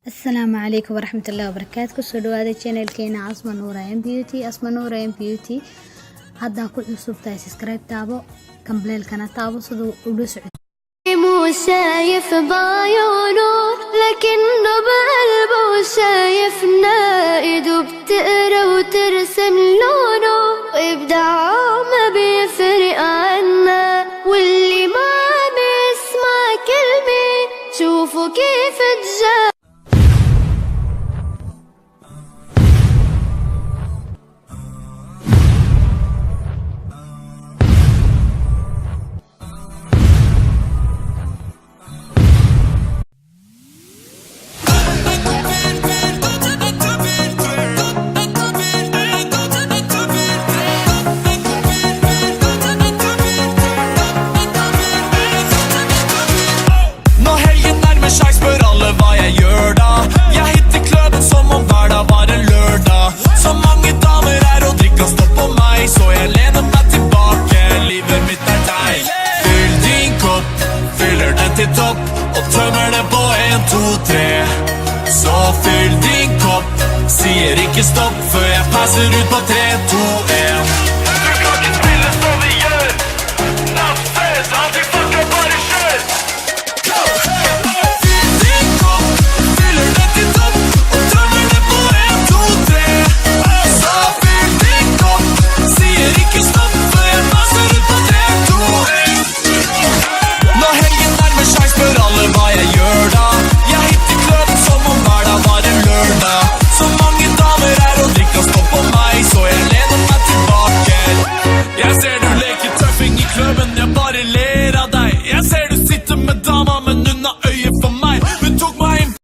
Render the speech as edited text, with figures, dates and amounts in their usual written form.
السلام عليكم ورحمة الله وبركاته. kusoo dhawaada channelkeena Asma Noor Ayan Beauty. Asma Noor Ayan Beauty hadda ku cusub tahay subscribe taabo كمبليلكana taabo sidoo ula socdo. مو شايف بعيونه لكنه بقلبه شايفنا، ايده بتقرا وترسم لونه، وابداعه ما بيفرق عنا، واللي ما عم يسمع كلمة شوفوا كيف تجاه. Til topp og tømmer det på 1, 2, 3. Så fyll din kopp, sier ikke stopp før jeg passer ut på 3, 2, 1.